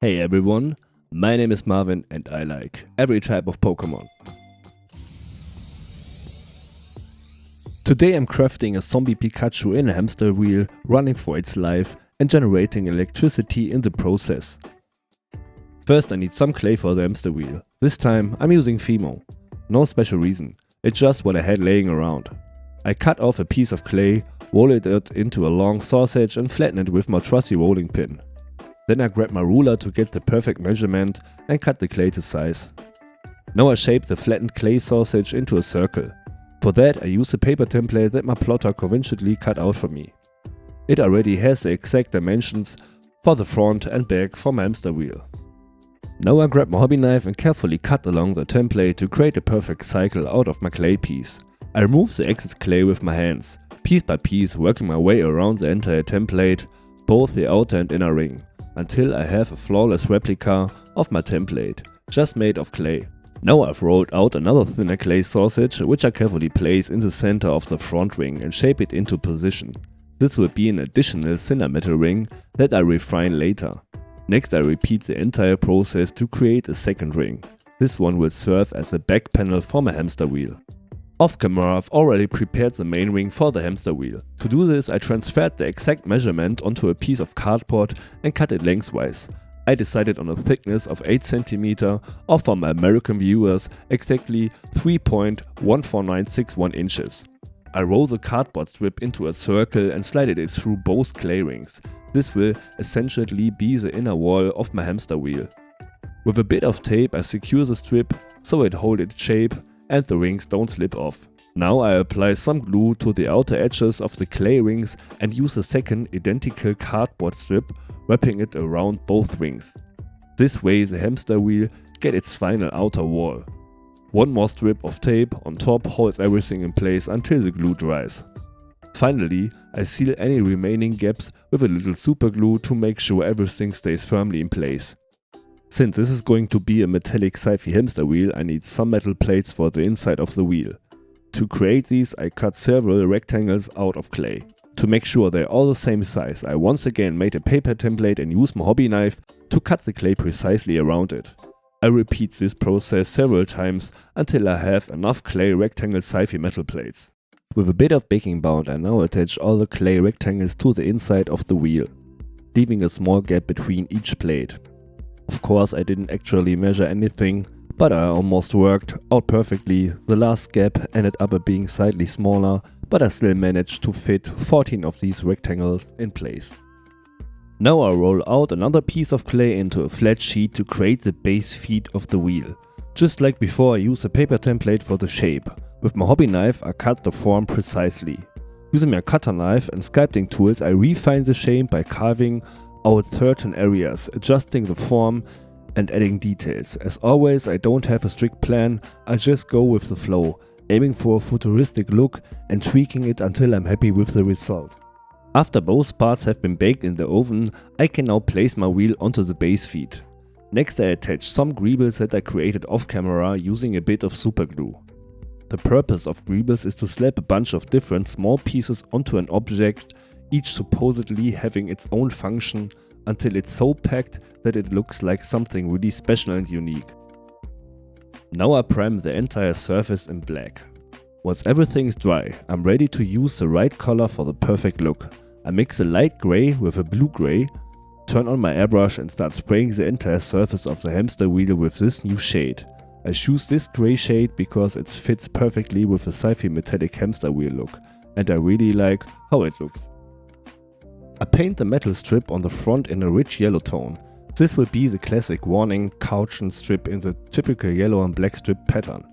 Hey everyone, my name is Marvin and I like every type of Pokemon. Today I'm crafting a zombie Pikachu in a hamster wheel, running for its life and generating electricity in the process. First I need some clay for the hamster wheel. This time I'm using Fimo. No special reason, it's just what I had laying around. I cut off a piece of clay, rolled it into a long sausage and flattened it with my trusty rolling pin. Then I grabbed my ruler to get the perfect measurement and cut the clay to size. Now I shaped the flattened clay sausage into a circle. For that I used a paper template that my plotter conveniently cut out for me. It already has the exact dimensions for the front and back for my hamster wheel. Now I grabbed my hobby knife and carefully cut along the template to create a perfect cycle out of my clay piece. I removed the excess clay with my hands, piece by piece, working my way around the entire template, both the outer and inner ring, until I have a flawless replica of my template, just made of clay. Now I've rolled out another thinner clay sausage, which I carefully place in the center of the front ring and shape it into position. This will be an additional thinner metal ring that I refine later. Next I repeat the entire process to create a second ring. This one will serve as a back panel for my hamster wheel. Off camera I've already prepared the main ring for the hamster wheel. To do this I transferred the exact measurement onto a piece of cardboard and cut it lengthwise. I decided on a thickness of 8 cm or for my American viewers exactly 3.14961 inches. I roll the cardboard strip into a circle and slided it through both clay rings. This will essentially be the inner wall of my hamster wheel. With a bit of tape I secure the strip so it holds its shape and the rings don't slip off. Now I apply some glue to the outer edges of the clay rings and use a second identical cardboard strip, wrapping it around both rings. This way the hamster wheel gets its final outer wall. One more strip of tape on top holds everything in place until the glue dries. Finally, I seal any remaining gaps with a little super glue to make sure everything stays firmly in place. Since this is going to be a metallic sci-fi hamster wheel, I need some metal plates for the inside of the wheel. To create these I cut several rectangles out of clay. To make sure they're all the same size, I once again made a paper template and used my hobby knife to cut the clay precisely around it. I repeat this process several times until I have enough clay rectangle sci-fi metal plates. With a bit of baking powder I now attach all the clay rectangles to the inside of the wheel, leaving a small gap between each plate. Of course I didn't actually measure anything, but I almost worked out perfectly. The last gap ended up being slightly smaller, but I still managed to fit 14 of these rectangles in place. Now I roll out another piece of clay into a flat sheet to create the base feet of the wheel. Just like before I use a paper template for the shape. With my hobby knife I cut the form precisely. Using my cutter knife and sculpting tools I refine the shape by carving out certain areas, adjusting the form and adding details. As always I don't have a strict plan, I just go with the flow, aiming for a futuristic look and tweaking it until I'm happy with the result. After both parts have been baked in the oven, I can now place my wheel onto the base feet. Next I attach some greebles that I created off camera using a bit of super glue. The purpose of greebles is to slap a bunch of different small pieces onto an object, each supposedly having its own function, until it's so packed that it looks like something really special and unique. Now I prime the entire surface in black. Once everything is dry, I'm ready to use the right color for the perfect look. I mix a light grey with a blue grey, turn on my airbrush and start spraying the entire surface of the hamster wheel with this new shade. I choose this grey shade because it fits perfectly with the sci-fi metallic hamster wheel look, and I really like how it looks. I paint the metal strip on the front in a rich yellow tone. This will be the classic warning caution strip in the typical yellow and black strip pattern.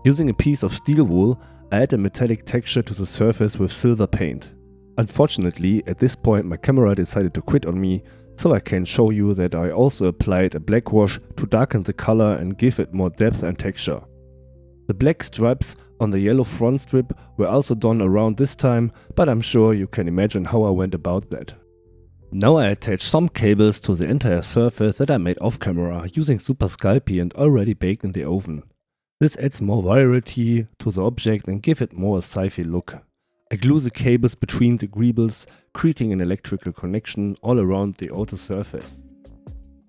Using a piece of steel wool, I add a metallic texture to the surface with silver paint. Unfortunately, at this point my camera decided to quit on me, so I can show you that I also applied a black wash to darken the color and give it more depth and texture. The black stripes on the yellow front strip were also done around this time, but I'm sure you can imagine how I went about that. Now I attach some cables to the entire surface that I made off camera using Super Sculpting and already baked in the oven. This adds more variety to the object and gives it more a sci-fi look. I glue the cables between the greebles, creating an electrical connection all around the outer surface.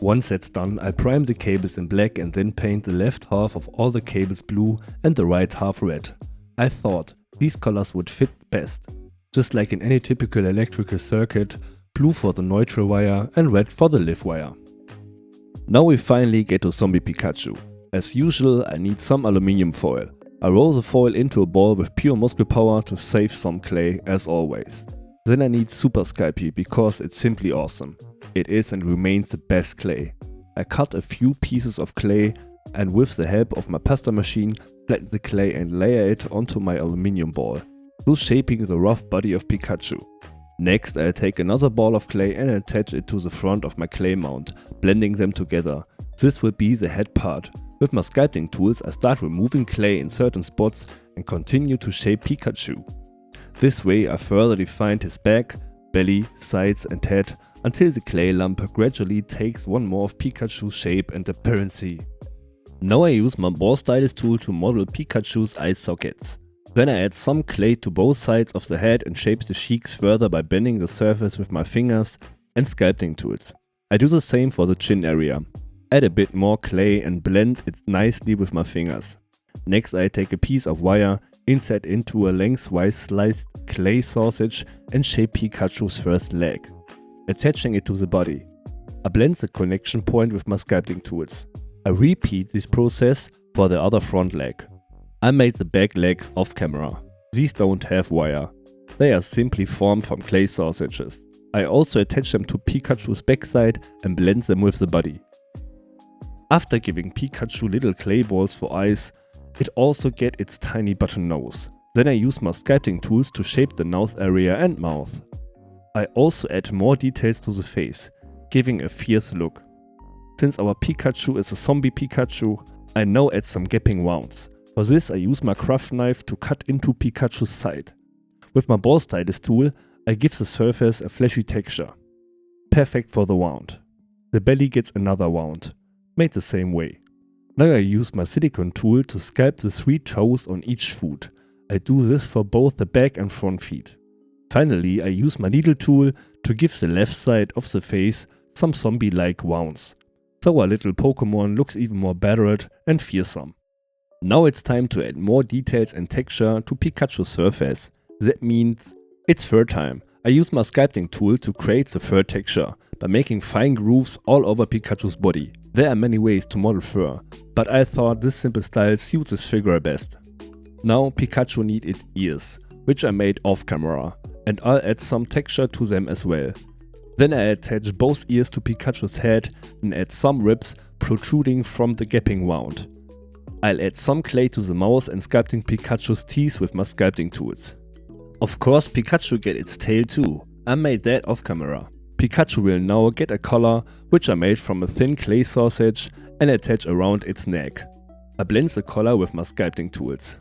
Once that's done, I prime the cables in black and then paint the left half of all the cables blue and the right half red. I thought these colors would fit best. Just like in any typical electrical circuit, blue for the neutral wire and red for the live wire. Now we finally get to Zombie Pikachu. As usual, I need some aluminium foil. I roll the foil into a ball with pure muscle power to save some clay as always. Then I need Super Sculpting because it's simply awesome. It is and remains the best clay. I cut a few pieces of clay and with the help of my pasta machine flatten the clay and layer it onto my aluminium ball, thus shaping the rough body of Pikachu. Next I take another ball of clay and attach it to the front of my clay mount, blending them together. This will be the head part. With my sculpting tools I start removing clay in certain spots and continue to shape Pikachu. This way I further defined his back, belly, sides and head until the clay lump gradually takes one more of Pikachu's shape and appearance. Now I use my ball stylus tool to model Pikachu's eye sockets. Then I add some clay to both sides of the head and shape the cheeks further by bending the surface with my fingers and sculpting tools. I do the same for the chin area. Add a bit more clay and blend it nicely with my fingers. Next I take a piece of wire, insert into a lengthwise sliced clay sausage and shape Pikachu's first leg, attaching it to the body. I blend the connection point with my sculpting tools. I repeat this process for the other front leg. I made the back legs off camera. These don't have wire. They are simply formed from clay sausages. I also attach them to Pikachu's backside and blend them with the body. After giving Pikachu little clay balls for eyes, it also gets its tiny button nose. Then I use my sculpting tools to shape the mouth area and mouth. I also add more details to the face, giving a fierce look. Since our Pikachu is a zombie Pikachu, I now add some gapping wounds. For this I use my craft knife to cut into Pikachu's side. With my ball stylus tool I give the surface a fleshy texture. Perfect for the wound. The belly gets another wound, made the same way. Now I use my silicone tool to sculpt the 3 toes on each foot. I do this for both the back and front feet. Finally I use my needle tool to give the left side of the face some zombie-like wounds, so our little Pokemon looks even more battered and fearsome. Now it's time to add more details and texture to Pikachu's surface. That means it's fur time. I use my sculpting tool to create the fur texture by making fine grooves all over Pikachu's body. There are many ways to model fur, but I thought this simple style suits his figure best. Now Pikachu needs its ears, which I made off camera, and I'll add some texture to them as well. Then I attach both ears to Pikachu's head and add some ribs protruding from the gapping wound. I'll add some clay to the mouth and sculpting Pikachu's teeth with my sculpting tools. Of course Pikachu gets its tail too. I made that off camera. Pikachu will now get a collar which I made from a thin clay sausage and attach around its neck. I blend the collar with my sculpting tools.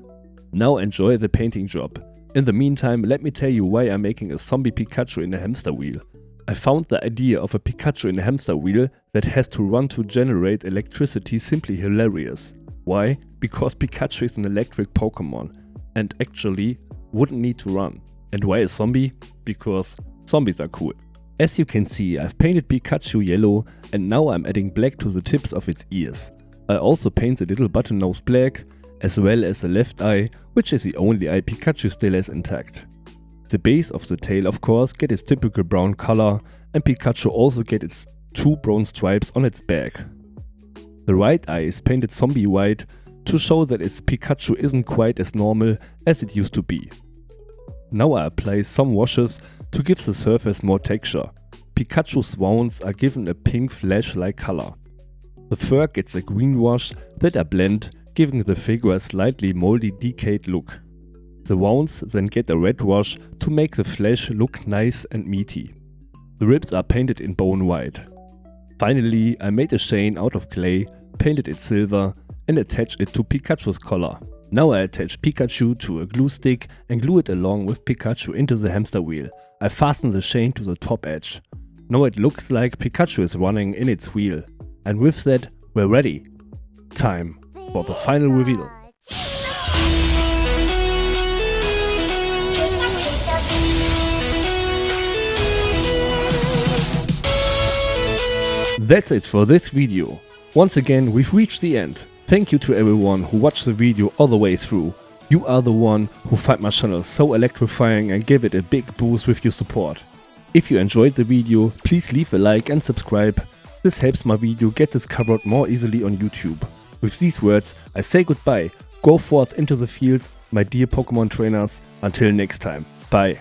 Now enjoy the painting job. In the meantime, let me tell you why I'm making a zombie Pikachu in a hamster wheel. I found the idea of a Pikachu in a hamster wheel that has to run to generate electricity simply hilarious. Why? Because Pikachu is an electric Pokemon and actually wouldn't need to run. And why a zombie? Because zombies are cool. As you can see, I've painted Pikachu yellow and now I'm adding black to the tips of its ears. I also paint the little button nose black, as well as the left eye, which is the only eye Pikachu still has intact. The base of the tail of course gets its typical brown color, and Pikachu also gets its 2 brown stripes on its back. The right eye is painted zombie white to show that its Pikachu isn't quite as normal as it used to be. Now I apply some washes to give the surface more texture. Pikachu's wounds are given a pink flesh-like color. The fur gets a green wash that I blend, giving the figure a slightly moldy decayed look. The wounds then get a red wash to make the flesh look nice and meaty. The ribs are painted in bone white. Finally, I made a chain out of clay, painted it silver and attached it to Pikachu's collar. Now I attach Pikachu to a glue stick and glue it along with Pikachu into the hamster wheel. I fasten the chain to the top edge. Now it looks like Pikachu is running in its wheel. And with that, we're ready. Time for the final reveal. That's it for this video. Once again, we've reached the end. Thank you to everyone who watched the video all the way through. You are the one who find my channel so electrifying and give it a big boost with your support. If you enjoyed the video, please leave a like and subscribe. This helps my video get discovered more easily on YouTube. With these words, I say goodbye. Go forth into the fields, my dear Pokemon trainers. Until next time. Bye.